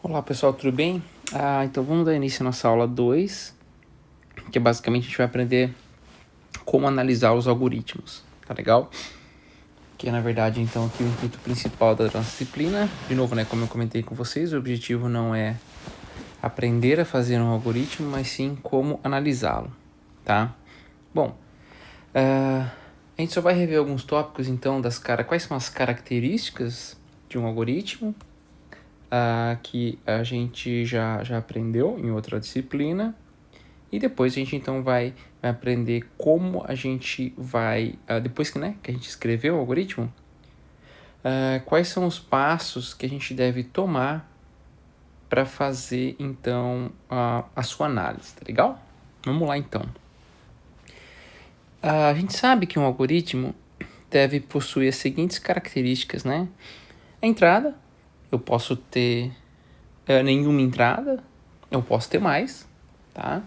Olá pessoal, tudo bem? Então vamos dar início à nossa aula 2, que é basicamente a gente vai aprender como analisar os algoritmos, tá legal? Que é na verdade então aqui o intuito principal da nossa disciplina. De novo, né, como eu comentei com vocês, o objetivo não é aprender a fazer um algoritmo, mas sim como analisá-lo, tá? Bom, a gente só vai rever alguns tópicos então quais são as características de um algoritmo, que a gente já aprendeu em outra disciplina. E depois a gente então vai aprender como a gente vai, depois que a gente escreveu o algoritmo, quais são os passos que a gente deve tomar para fazer então a sua análise, tá legal? Vamos lá então. A gente sabe que um algoritmo deve possuir as seguintes características, né? A entrada, eu posso ter nenhuma entrada, eu posso ter mais, tá?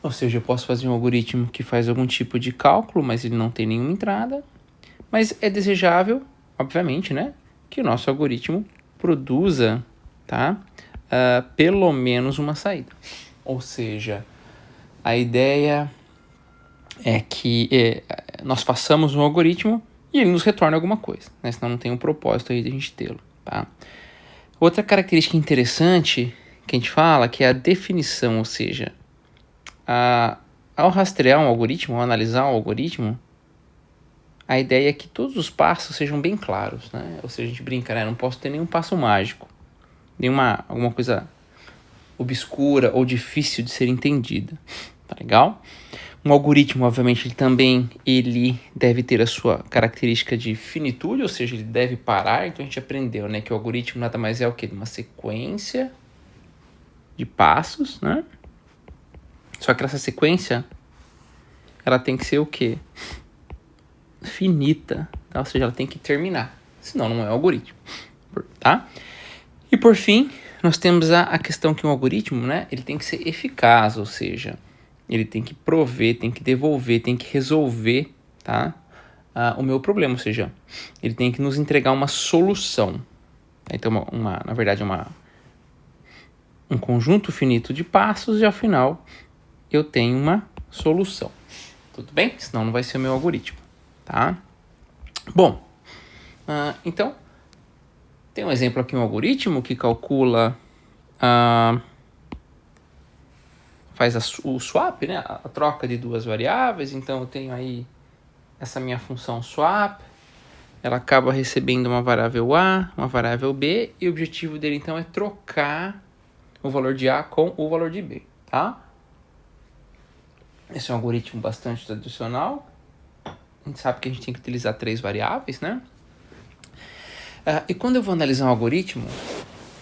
Ou seja, eu posso fazer um algoritmo que faz algum tipo de cálculo, mas ele não tem nenhuma entrada. Mas é desejável, obviamente, né, que o nosso algoritmo produza, tá, pelo menos uma saída. Ou seja, a ideia é que nós façamos um algoritmo e ele nos retorne alguma coisa, né, senão não tem um propósito aí de a gente tê-lo, tá? Outra característica interessante que a gente fala que é a definição, ou seja, ao rastrear um algoritmo, ao analisar um algoritmo, a ideia é que todos os passos sejam bem claros, né? Ou seja, a gente brinca, né? Não posso ter nenhum passo mágico, alguma coisa obscura ou difícil de ser entendida, tá legal? Um algoritmo, obviamente, ele deve ter a sua característica de finitude, ou seja, ele deve parar. Então a gente aprendeu, né, que o algoritmo nada mais é o quê? Uma sequência de passos, né? Só que essa sequência, ela tem que ser o quê? Finita, tá? Ou seja, ela tem que terminar, senão não é um algoritmo, tá? E por fim, nós temos a questão que um algoritmo, né, ele tem que ser eficaz, ou seja, ele tem que prover, tem que devolver, tem que resolver, tá, o meu problema, ou seja, ele tem que nos entregar uma solução. Então, na verdade, um conjunto finito de passos e ao final eu tenho uma solução. Tudo bem? Senão não vai ser o meu algoritmo, tá? Bom, então, tem um exemplo aqui, um algoritmo que calcula, faz o swap, né, a troca de duas variáveis. Então eu tenho aí essa minha função swap, ela acaba recebendo uma variável A, uma variável B, e o objetivo dele então é trocar o valor de A com o valor de B, tá? Esse é um algoritmo bastante tradicional. A gente sabe que a gente tem que utilizar 3 variáveis, né? E quando eu vou analisar um algoritmo,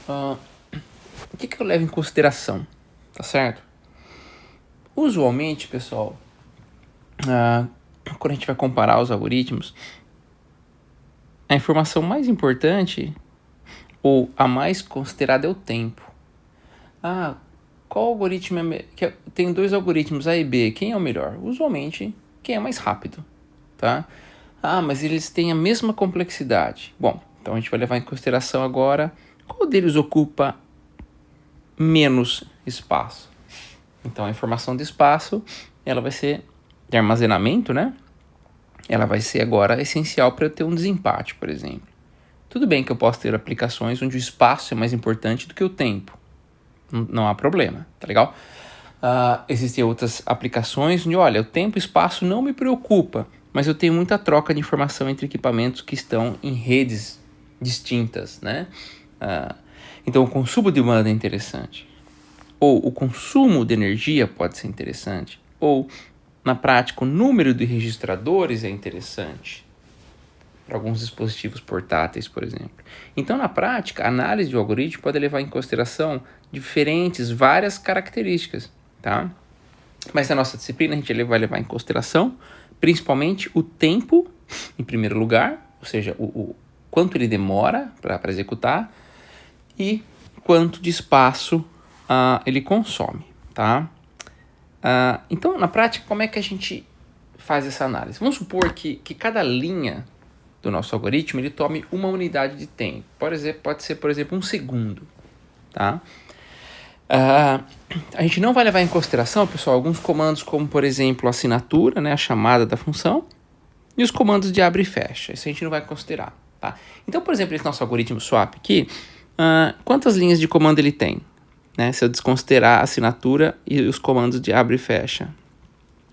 o que eu levo em consideração, tá certo? Usualmente, pessoal, quando a gente vai comparar os algoritmos, a informação mais importante ou a mais considerada é o tempo. Qual algoritmo tem 2 algoritmos A e B, quem é o melhor? Usualmente, quem é mais rápido, tá? Mas eles têm a mesma complexidade. Bom, então a gente vai levar em consideração agora qual deles ocupa menos espaço. Então a informação de espaço, ela vai ser de armazenamento, né? Ela vai ser agora essencial para eu ter um desempate, por exemplo. Tudo bem que eu posso ter aplicações onde o espaço é mais importante do que o tempo. Não há problema, tá legal? Existem outras aplicações onde, olha, o tempo e o espaço não me preocupa, mas eu tenho muita troca de informação entre equipamentos que estão em redes distintas, né? Então o consumo de banda é interessante. Ou o consumo de energia pode ser interessante. Ou, na prática, o número de registradores é interessante para alguns dispositivos portáteis, por exemplo. Então, na prática, a análise do algoritmo pode levar em consideração várias características, tá? Mas na nossa disciplina a gente vai levar em consideração principalmente o tempo, em primeiro lugar, ou seja, o quanto ele demora para executar e quanto de espaço ele consome, tá? Então, na prática, como é que a gente faz essa análise? Vamos supor que cada linha do nosso algoritmo ele tome uma unidade de tempo. Pode ser, por exemplo, 1 segundo. tá? A gente não vai levar em consideração, pessoal, alguns comandos como, por exemplo, a assinatura, né, a chamada da função, e os comandos de abre e fecha. Isso a gente não vai considerar, tá? Então, por exemplo, esse nosso algoritmo swap aqui, quantas linhas de comando ele tem? Né, se eu desconsiderar a assinatura e os comandos de abre e fecha.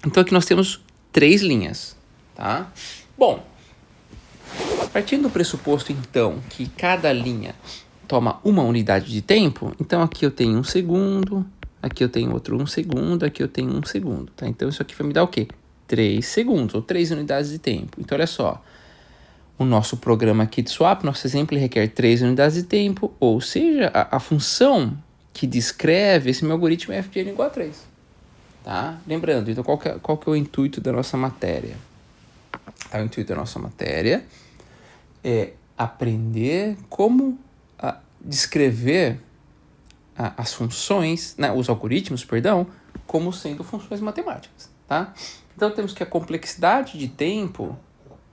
Então, aqui nós temos 3 linhas, tá? Bom, partindo do pressuposto, então, que cada linha toma uma unidade de tempo, então aqui eu tenho 1 segundo, aqui eu tenho outro 1 segundo, aqui eu tenho 1 segundo, tá? Então, isso aqui vai me dar o quê? 3 segundos, ou 3 unidades de tempo. Então, olha só, o nosso programa aqui de swap, nosso exemplo, ele requer 3 unidades de tempo, ou seja, a função que descreve esse meu algoritmo é f de n igual a 3. Tá? Lembrando, então qual que é o intuito da nossa matéria? Tá, o intuito da nossa matéria é aprender como descrever as funções, né, os algoritmos, perdão, como sendo funções matemáticas. Tá? Então temos que a complexidade de tempo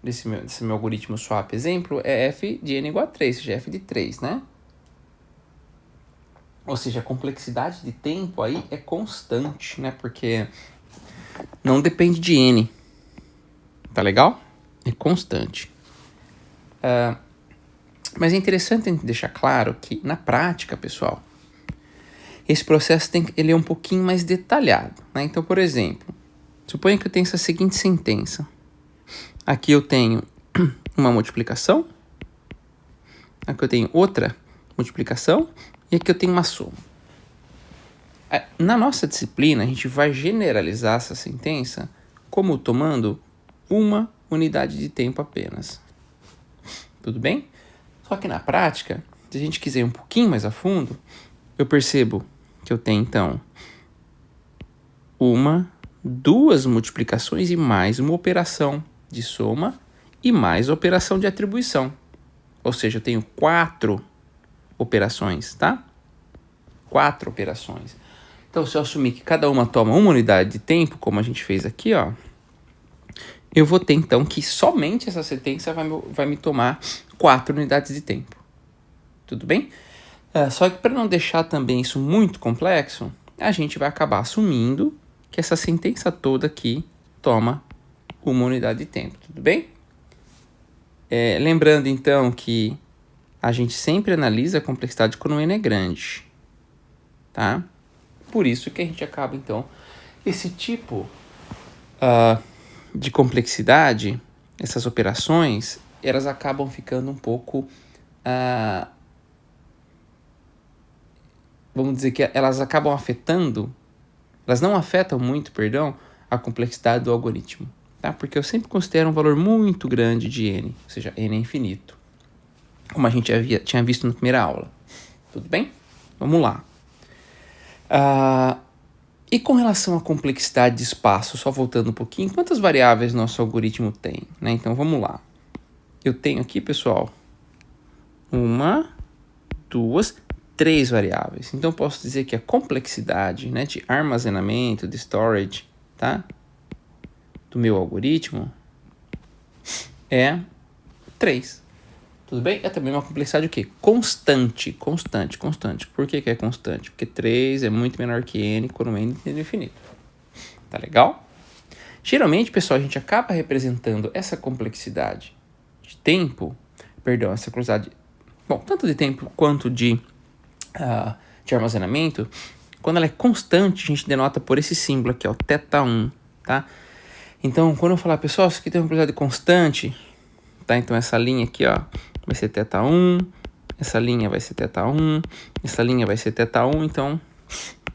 desse meu algoritmo swap exemplo é f de n igual a 3, ou seja, f de 3, né? Ou seja, a complexidade de tempo aí é constante, né? Porque não depende de n. Tá legal? É constante. Mas é interessante a gente deixar claro que, na prática, pessoal, esse processo ele é um pouquinho mais detalhado, né? Então, por exemplo, suponha que eu tenho essa seguinte sentença. Aqui eu tenho uma multiplicação. Aqui eu tenho outra multiplicação. E aqui eu tenho uma soma. Na nossa disciplina, a gente vai generalizar essa sentença como tomando uma unidade de tempo apenas. Tudo bem? Só que na prática, se a gente quiser ir um pouquinho mais a fundo, eu percebo que eu tenho, então, duas multiplicações e mais uma operação de soma e mais operação de atribuição. Ou seja, eu tenho 4 operações, tá? 4 operações. Então, se eu assumir que cada uma toma uma unidade de tempo, como a gente fez aqui, ó, eu vou ter, então, que somente essa sentença vai me tomar 4 unidades de tempo. Tudo bem? Só que para não deixar também isso muito complexo, a gente vai acabar assumindo que essa sentença toda aqui toma uma unidade de tempo. Tudo bem? Lembrando, então, que a gente sempre analisa a complexidade quando o n é grande. Tá? Por isso que a gente acaba, então, esse tipo de complexidade, essas operações, elas acabam ficando um pouco, vamos dizer que elas acabam afetando, elas não afetam muito, perdão, a complexidade do algoritmo, tá? Porque eu sempre considero um valor muito grande de n, ou seja, n é infinito, como a gente tinha visto na primeira aula. Tudo bem? Vamos lá. E com relação à complexidade de espaço, só voltando um pouquinho, quantas variáveis nosso algoritmo tem? Né? Então, vamos lá. Eu tenho aqui, pessoal, 1, 2, 3 variáveis. Então, posso dizer que a complexidade, né, de armazenamento, de storage, tá, do meu algoritmo é 3. Tudo bem? É também uma complexidade o quê? Constante. Por que é constante? Porque 3 é muito menor que n quando n é infinito. Tá legal? Geralmente, pessoal, a gente acaba representando essa complexidade de tempo, essa complexidade, tanto de tempo quanto de armazenamento, quando ela é constante, a gente denota por esse símbolo aqui, ó, θ1, tá? Então, quando eu falar, pessoal, isso aqui tem uma complexidade constante, tá? Então, essa linha aqui, ó, vai ser θ1, essa linha vai ser θ1, essa linha vai ser θ1, então,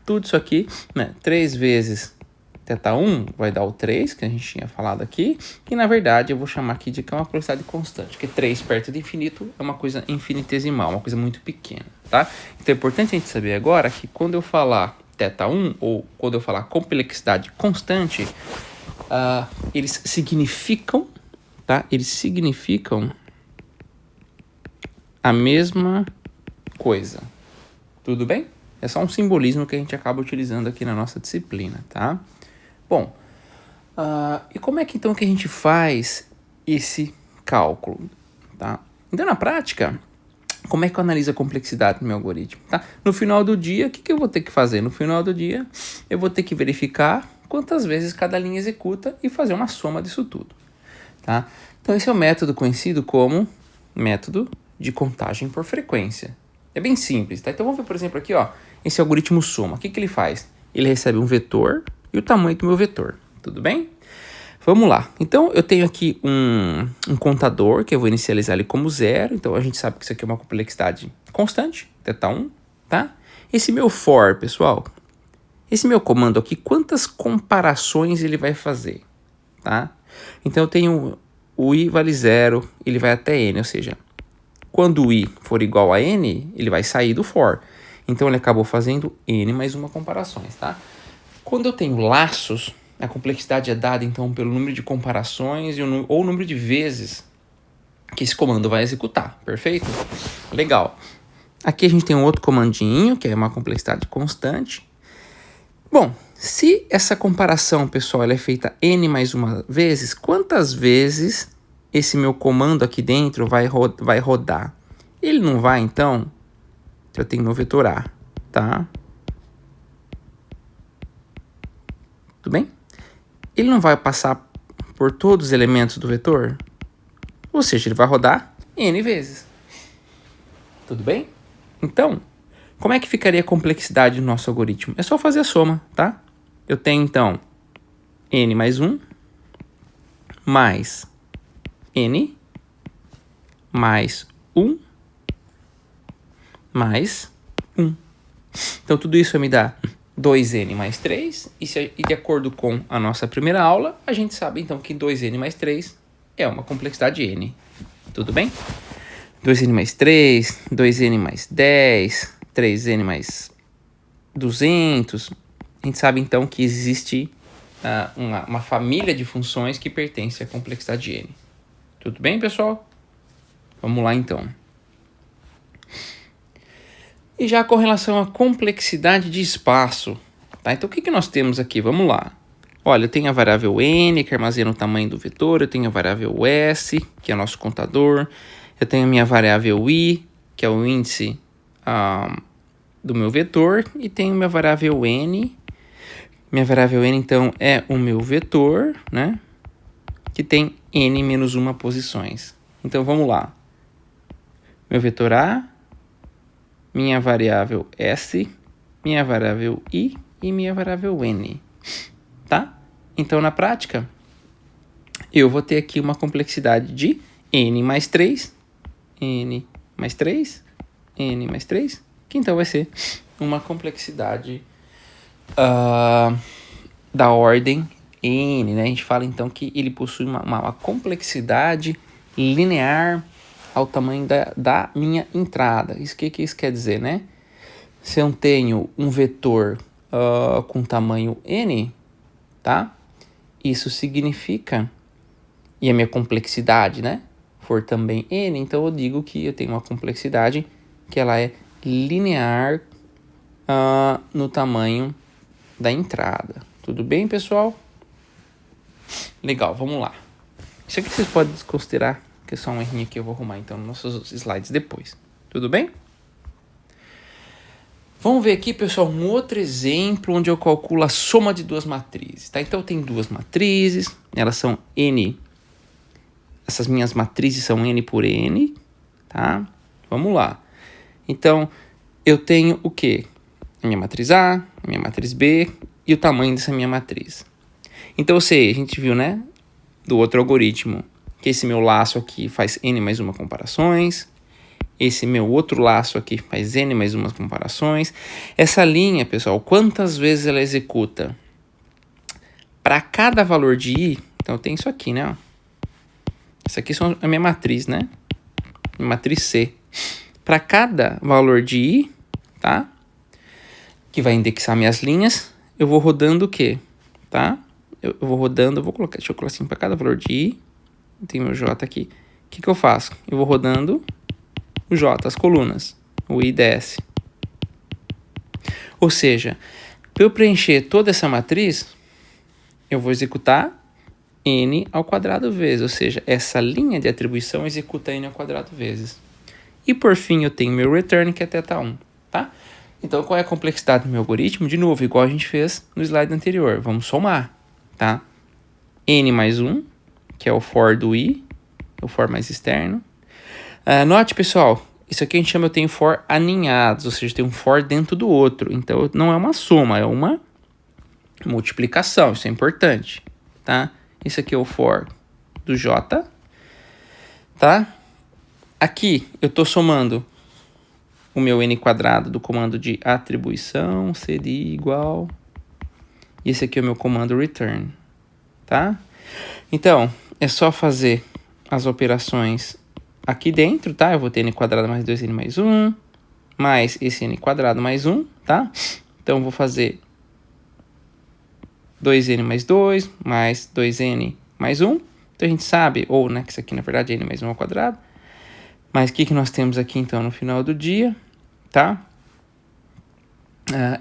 tudo isso aqui, né, 3 vezes θ1 vai dar o 3, que a gente tinha falado aqui, e na verdade eu vou chamar aqui de que é uma velocidade constante, porque 3 perto de infinito é uma coisa infinitesimal, uma coisa muito pequena, tá? Então é importante a gente saber agora que quando eu falar θ1, ou quando eu falar complexidade constante, eles significam, tá? Eles significam a mesma coisa. Tudo bem? É só um simbolismo que a gente acaba utilizando aqui na nossa disciplina, tá? Bom, e como é que então que a gente faz esse cálculo, tá? Então, na prática, Como é que eu analiso a complexidade do meu algoritmo? Tá? No final do dia, o que eu vou ter que fazer? No final do dia, eu vou ter que verificar quantas vezes cada linha executa e fazer uma soma disso tudo. Tá? Então, esse é o método conhecido como método de contagem por frequência. É bem simples. Tá? Então, vamos ver, por exemplo, aqui, ó, esse algoritmo soma. O que ele faz? Ele recebe um vetor e o tamanho do meu vetor. Tudo bem? Vamos lá. Então, eu tenho aqui um contador, que eu vou inicializar ele como 0. Então, a gente sabe que isso aqui é uma complexidade constante, θ1, tá? Esse meu for, pessoal, esse meu comando aqui, quantas comparações ele vai fazer, tá? Então, eu tenho o i vale 0, ele vai até n, ou seja, quando o i for igual a n, ele vai sair do for. Então, ele acabou fazendo n mais uma comparações, tá? Quando eu tenho laços, a complexidade é dada, então, pelo número de comparações ou o número de vezes que esse comando vai executar. Perfeito? Legal. Aqui a gente tem um outro comandinho, que é uma complexidade constante. Bom, se essa comparação, pessoal, ela é feita n mais uma vezes, quantas vezes esse meu comando aqui dentro vai rodar? Ele não vai, então, eu tenho meu vetor A, tá? Tudo bem? Ele não vai passar por todos os elementos do vetor? Ou seja, ele vai rodar n vezes. Tudo bem? Então, como é que ficaria a complexidade do nosso algoritmo? É só fazer a soma, tá? Eu tenho, então, n mais 1, mais n, mais 1, mais 1. Então, tudo isso vai me dar 2n mais 3, e de acordo com a nossa primeira aula, a gente sabe então que 2n mais 3 é uma complexidade n. Tudo bem? 2n mais 3, 2n mais 10, 3n mais 200. A gente sabe então que existe uma família de funções que pertence à complexidade n. Tudo bem, pessoal? Vamos lá então. E já com relação à complexidade de espaço, tá? Então, o que nós temos aqui? Vamos lá. Olha, eu tenho a variável n, que armazena o tamanho do vetor. Eu tenho a variável s, que é o nosso contador. Eu tenho a minha variável i, que é o índice do meu vetor. E tenho minha variável n. Minha variável n, então, é o meu vetor, né? Que tem n menos 1 posições. Então, vamos lá. Meu vetor A, minha variável S, minha variável I e minha variável N, tá? Então, na prática, eu vou ter aqui uma complexidade de N mais 3, N mais 3, N mais 3, que então vai ser uma complexidade da ordem N, né? A gente fala, então, que ele possui uma complexidade linear ao tamanho da minha entrada. Isso que isso quer dizer, né? Se eu tenho um vetor com tamanho n, tá? Isso significa, e a minha complexidade, né, for também n, então eu digo que eu tenho uma complexidade que ela é linear no tamanho da entrada. Tudo bem, pessoal? Legal, vamos lá. Isso aqui vocês podem desconsiderar, que é só um errinho que eu vou arrumar então nos nossos slides depois. Tudo bem? Vamos ver aqui, pessoal, um outro exemplo onde eu calculo a soma de duas matrizes, tá? Então, eu tenho duas matrizes, elas são n, essas minhas matrizes são n por n, tá? Vamos lá. Então, eu tenho o quê? A minha matriz A, a minha matriz B e o tamanho dessa minha matriz. Então, eu sei, a gente viu, né, do outro algoritmo, que esse meu laço aqui faz n mais uma comparações. Esse meu outro laço aqui faz n mais umas comparações. Essa linha, pessoal, quantas vezes ela executa? Para cada valor de i, então tem isso aqui, né? Isso aqui é a minha matriz, né? Minha matriz C. Para cada valor de i, tá? Que vai indexar minhas linhas, eu vou rodando o quê? Tá? Eu vou rodando, deixa eu colocar assim, para cada valor de i, tem meu J aqui. O que eu faço? Eu vou rodando o J, as colunas, o I desce. Ou seja, para eu preencher toda essa matriz, eu vou executar n ao quadrado vezes, ou seja, essa linha de atribuição executa n ao quadrado vezes. E por fim eu tenho meu return, que é θ1, tá? Então qual é a complexidade do meu algoritmo? De novo, igual a gente fez no slide anterior, vamos somar, tá? N mais 1, que é o for do i, o for mais externo. Note, pessoal, isso aqui a gente chama, eu tenho for aninhados, ou seja, tem um for dentro do outro. Então não é uma soma, é uma multiplicação, isso é importante, tá? Isso aqui é o for do j, tá? Aqui eu estou somando o meu n quadrado do comando de atribuição, seria igual... E esse aqui é o meu comando return, tá? Então, é só fazer as operações aqui dentro, tá? Eu vou ter n quadrado mais 2n mais 1, mais esse n quadrado mais 1, tá? Então, eu vou fazer 2n mais 2, mais 2n mais 1. Então, a gente sabe, ou, né, que isso aqui, na verdade, é n mais 1 ao quadrado. Mas o que nós temos aqui, então, no final do dia, tá?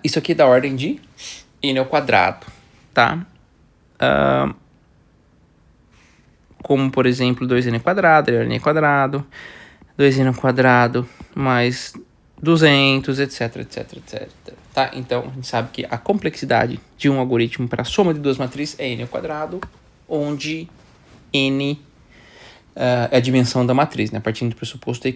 Isso aqui é da ordem de n ao quadrado, tá? Como, por exemplo, 2n quadrado, n quadrado, 2n ao quadrado mais 200, etc, etc, etc. Tá? Então, a gente sabe que a complexidade de um algoritmo para a soma de duas matrizes é n ao quadrado, onde n é a dimensão da matriz, né? Partindo do pressuposto